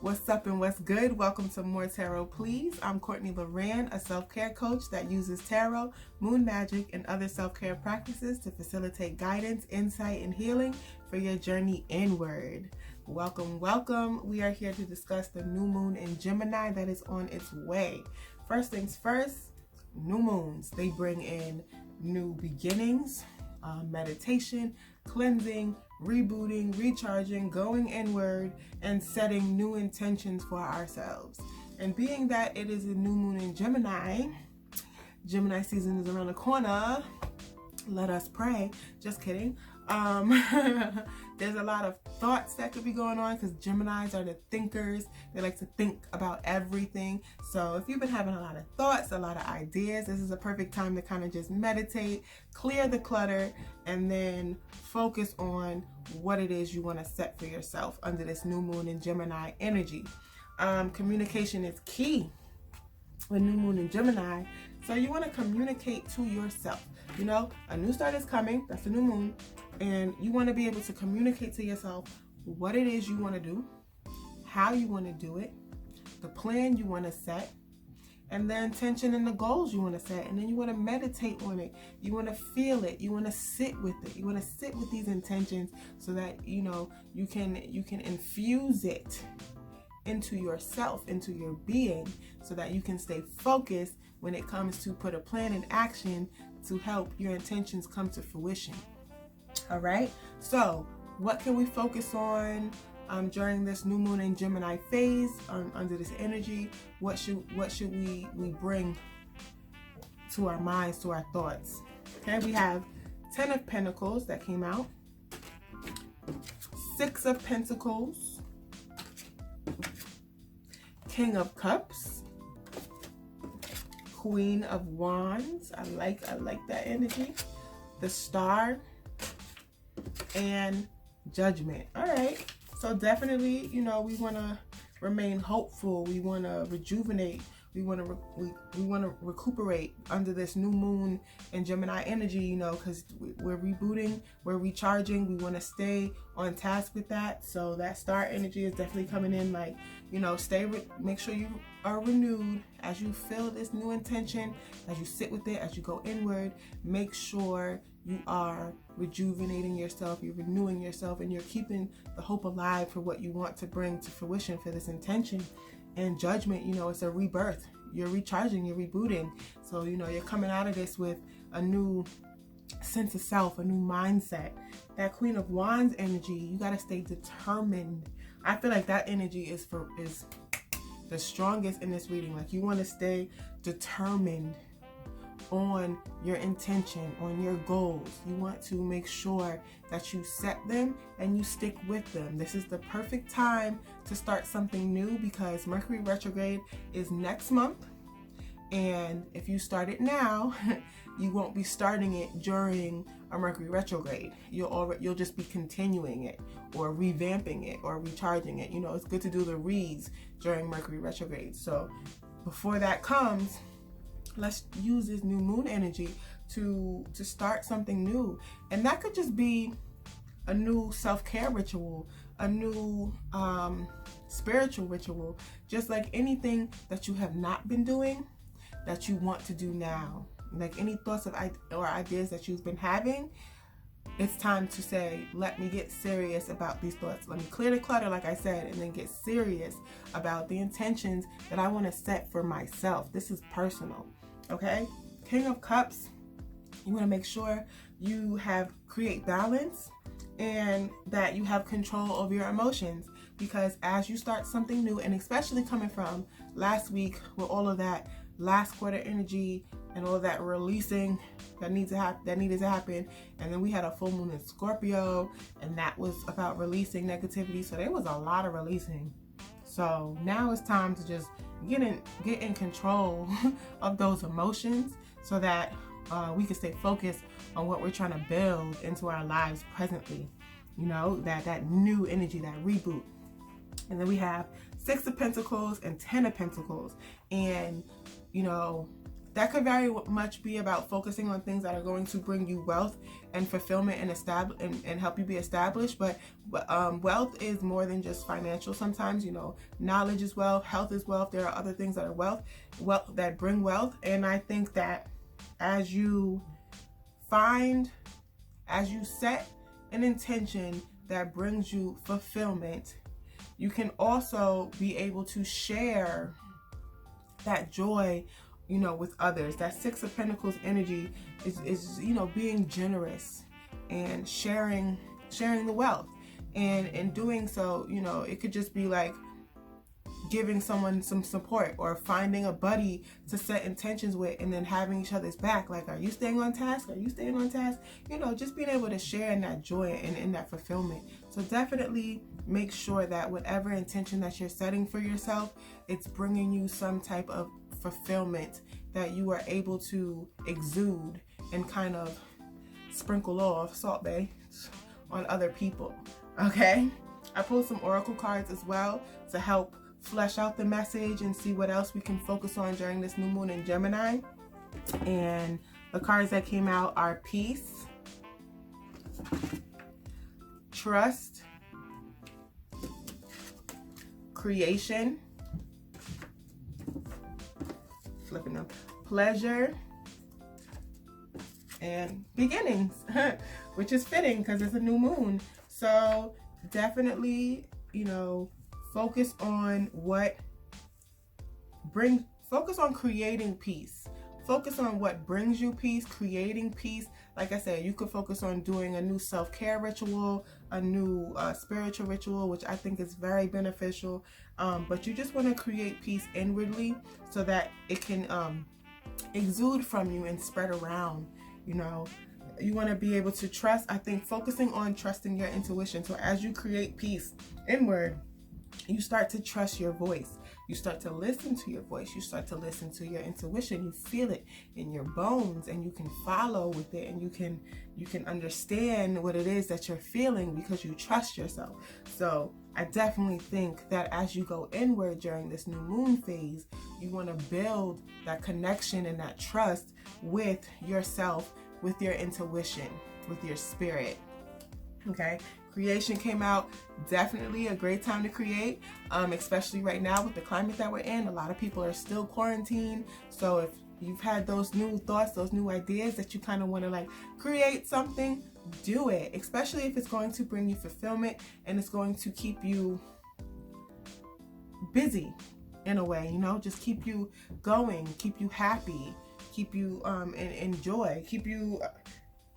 What's up and what's good? Welcome to More Tarot Please. I'm CourtLauran, a self-care coach that uses tarot, moon magic, and other self-care practices to facilitate guidance, insight, and healing for your journey inward. Welcome, welcome. We are here to discuss the new moon in Gemini that is on its way. First things first, new moons. They bring in new beginnings, meditation, cleansing, rebooting, recharging, going inward, and setting new intentions for ourselves. And being that it is a new moon in Gemini, Gemini season is around the corner. Let us pray. Just kidding. There's a lot of thoughts that could be going on because Geminis are the thinkers. They like to think about everything. So if you've been having a lot of thoughts, a lot of ideas, this is a perfect time to kind of just meditate, clear the clutter, and then focus on what it is you want to set for yourself under this new moon in Gemini energy. Communication is key with new moon in Gemini. So you want to communicate to yourself. You know, a new start is coming. That's the new moon. And you want to be able to communicate to yourself what it is you want to do, how you want to do it, the plan you want to set, and the intention and the goals you want to set. And then you want to meditate on it. You want to feel it. You want to sit with it. You want to sit with these intentions so that, you know, you can infuse it into yourself, into your being, so that you can stay focused when it comes to put a plan in action to help your intentions come to fruition. All right, so what can we focus on during this new moon in Gemini phase under this energy? What should we bring to our minds, to our thoughts? Okay, we have 10 of Pentacles that came out, 6 of Pentacles, King of Cups, Queen of Wands. I like that energy. The Star and Judgment. All right, so definitely, you know, we want to remain hopeful. We want to rejuvenate. We want to recuperate under this new moon in Gemini energy, you know, because we're rebooting, we're recharging. We want to stay on task with that. So that Star energy is definitely coming in, like, you know, make sure you are renewed as you feel this new intention, as you sit with it, as you go inward. Make sure you are rejuvenating yourself, you're renewing yourself, and you're keeping the hope alive for what you want to bring to fruition for this intention. And Judgment, you know, it's a rebirth. You're recharging, you're rebooting. So, you know, you're coming out of this with a new sense of self, a new mindset. That Queen of Wands energy, you got to stay determined. I feel like that energy is the strongest in this reading. Like, you want to stay determined on your intention, on your goals. You want to make sure that you set them and you stick with them. This is the perfect time to start something new because Mercury retrograde is next month. And if you start it now, you won't be starting it during a Mercury retrograde. You'll just be continuing it or revamping it or recharging it. You know, it's good to do the reads during Mercury retrograde. So before that comes, let's use this new moon energy to start something new. And that could just be a new self-care ritual, a new spiritual ritual, just like anything that you have not been doing that you want to do now. Like any thoughts or ideas that you've been having, it's time to say, let me get serious about these thoughts. Let me clear the clutter, like I said, and then get serious about the intentions that I want to set for myself. This is personal. Okay, King of Cups, you want to make sure you create balance and that you have control over your emotions, because as you start something new, and especially coming from last week with all of that last quarter energy and all of that releasing that needed to happen, and then we had a full moon in Scorpio, and that was about releasing negativity. So there was a lot of releasing. So now it's time to just get in control of those emotions so that we can stay focused on what we're trying to build into our lives presently. You know, that new energy, that reboot. And then we have 6 of Pentacles and 10 of Pentacles. And, you know, that could very much be about focusing on things that are going to bring you wealth and fulfillment and help you be established. But wealth is more than just financial. Sometimes, you know, knowledge is wealth, health is wealth. There are other things that are wealth that bring wealth. And I think that as you set an intention that brings you fulfillment, you can also be able to share that joy, you know, with others. That Six of Pentacles energy is you know, being generous and sharing the wealth. And in doing so, you know, it could just be like giving someone some support, or finding a buddy to set intentions with, and then having each other's back. Like, are you staying on task? Are you staying on task? You know, just being able to share in that joy and in that fulfillment. So definitely make sure that whatever intention that you're setting for yourself, it's bringing you some type of fulfillment that you are able to exude and kind of sprinkle off, Salt Bae, on other people. Okay? I pulled some oracle cards as well to help flesh out the message and see what else we can focus on during this new moon in Gemini. And the cards that came out are peace, trust, creation, flipping them, pleasure, and beginnings, which is fitting because it's a new moon. So definitely, you know, focus on creating peace. Focus on what brings you peace, creating peace. Like I said, you could focus on doing a new self-care ritual, a new spiritual ritual, which I think is very beneficial. But you just want to create peace inwardly so that it can exude from you and spread around. You know, you want to be able to trust. I think focusing on trusting your intuition. So as you create peace inward, you start to trust your voice. You start to listen to your voice. You start to listen to your intuition. You feel it in your bones, and you can follow with it, and you can understand what it is that you're feeling because you trust yourself. So I definitely think that as you go inward during this new moon phase, you want to build that connection and that trust with yourself, with your intuition, with your spirit. Okay, creation came out. Definitely a great time to create, especially right now with the climate that we're in. A lot of people are still quarantined. So if you've had those new thoughts, those new ideas that you kind of want to like create something, do it. Especially if it's going to bring you fulfillment and it's going to keep you busy in a way, you know, just keep you going, keep you happy, keep you in joy, keep you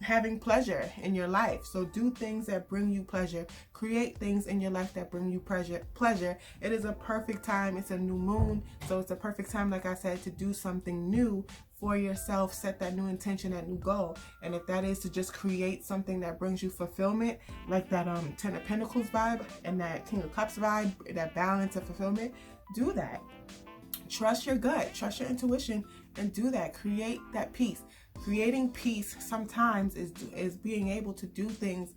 having pleasure in your life. So do things that bring you pleasure. Create things in your life that bring you pleasure. It is a perfect time. It's a new moon, so it's a perfect time, like I said, to do something new for yourself. Set that new intention, that new goal. And if that is to just create something that brings you fulfillment, like that Ten of Pentacles vibe and that King of Cups vibe, that balance of fulfillment, do that. Trust your gut, trust your intuition, and do that. Create that peace. Creating peace sometimes is being able to do things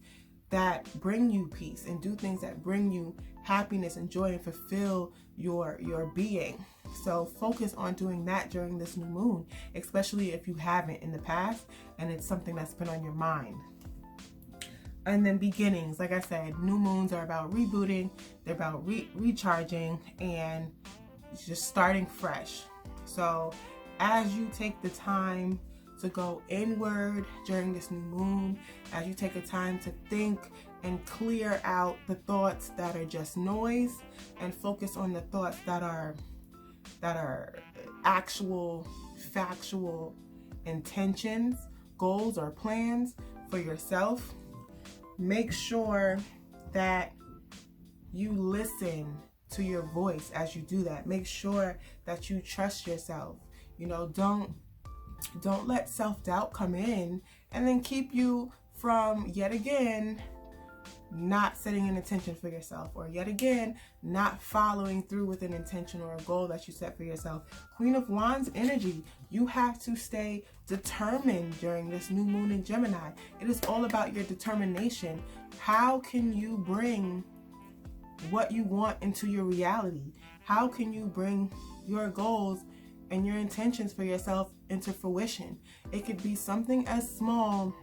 that bring you peace and do things that bring you happiness and joy and fulfill your being. So focus on doing that during this new moon, especially if you haven't in the past and it's something that's been on your mind. And then beginnings, like I said, new moons are about rebooting, they're about recharging and just starting fresh. So as you take the time to go inward during this new moon, as you take the time to think and clear out the thoughts that are just noise and focus on the thoughts that are actual factual intentions, goals, or plans for yourself, make sure that you listen to your voice as you do that. Make sure that you trust yourself. You know, don't let self-doubt come in and then keep you from yet again not setting an intention for yourself, or yet again not following through with an intention or a goal that you set for yourself. Queen of Wands energy, you have to stay determined during this new moon in Gemini. It is all about your determination. How can you bring what you want into your reality? How can you bring your goals and your intentions for yourself into fruition. It could be something as small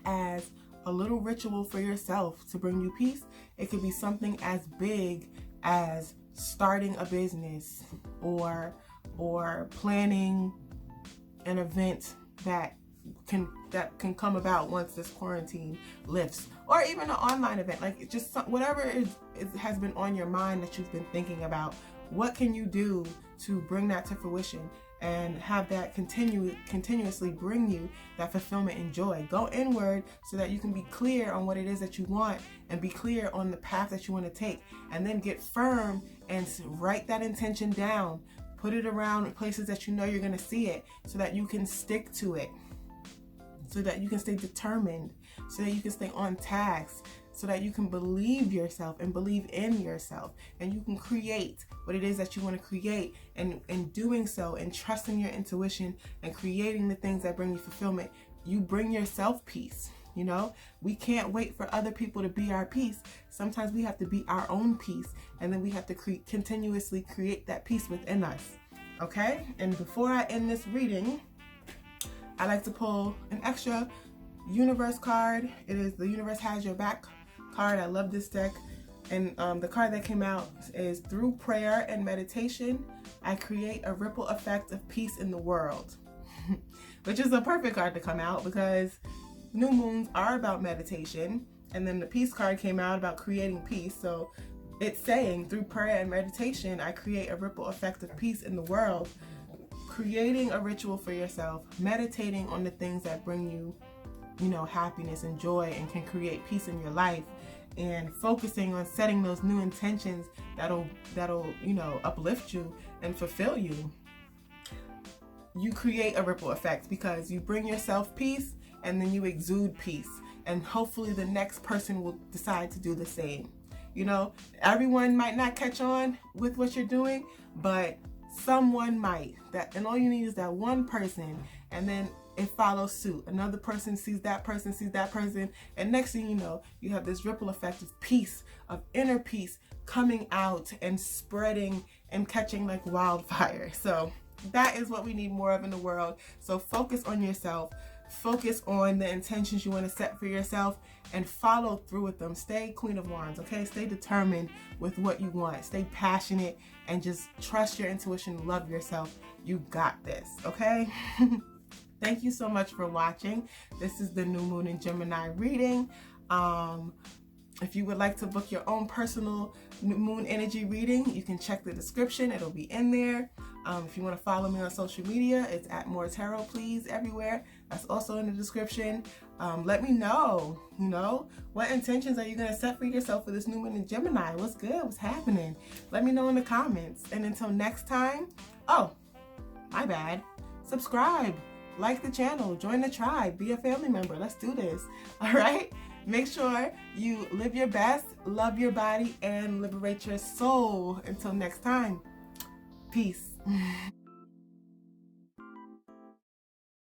as a little ritual for yourself to bring you peace. It could be something as big as starting a business or planning an event that can come about once this quarantine lifts, or even an online event. Like, just whatever has been on your mind that you've been thinking about. What can you do to bring that to fruition and have that continuously bring you that fulfillment and joy? Go inward so that you can be clear on what it is that you want and be clear on the path that you want to take, and then get firm and write that intention down. Put it around places that you know you're going to see it, so that you can stick to it, so that you can stay determined, so that you can stay on task, so that you can believe yourself and believe in yourself, and you can create what it is that you want to create. And in doing so, and trusting your intuition and creating the things that bring you fulfillment, you bring yourself peace. You know, we can't wait for other people to be our peace. Sometimes we have to be our own peace, and then we have to continuously create that peace within us. Okay? And before I end this reading, I like to pull an extra universe card. It is the Universe Has Your Back card. I love this deck. And the card that came out is, through prayer and meditation, I create a ripple effect of peace in the world. Which is a perfect card to come out, because new moons are about meditation, and then the peace card came out about creating peace. So it's saying, through prayer and meditation, I create a ripple effect of peace in the world. Creating a ritual for yourself, meditating on the things that bring you, happiness and joy and can create peace in your life, and focusing on setting those new intentions that'll uplift you and fulfill you. You create a ripple effect because you bring yourself peace, and then you exude peace, and hopefully the next person will decide to do the same. Everyone might not catch on with what you're doing, but someone might. And all you need is that one person, and then it follows suit. Another person sees that person, and next thing you know, you have this ripple effect of peace, of inner peace, coming out and spreading and catching like wildfire. So that is what we need more of in the world. So focus on yourself. Focus on the intentions you want to set for yourself, and follow through with them. Stay Queen of Wands, okay? Stay determined with what you want. Stay passionate, and just trust your intuition. Love yourself. You got this, okay? Thank you so much for watching. This is the New Moon in Gemini reading. If you would like to book your own personal new moon energy reading, you can check the description. It'll be in there. If you want to follow me on social media, it's at More Tarot, please, everywhere. That's also in the description. Let me know, what intentions are you going to set for yourself for this new moon in Gemini? What's good? What's happening? Let me know in the comments. And until next time, oh, my bad. Subscribe, like the channel, join the tribe, be a family member. Let's do this. All right? Make sure you live your best, love your body, and liberate your soul. Until next time, peace.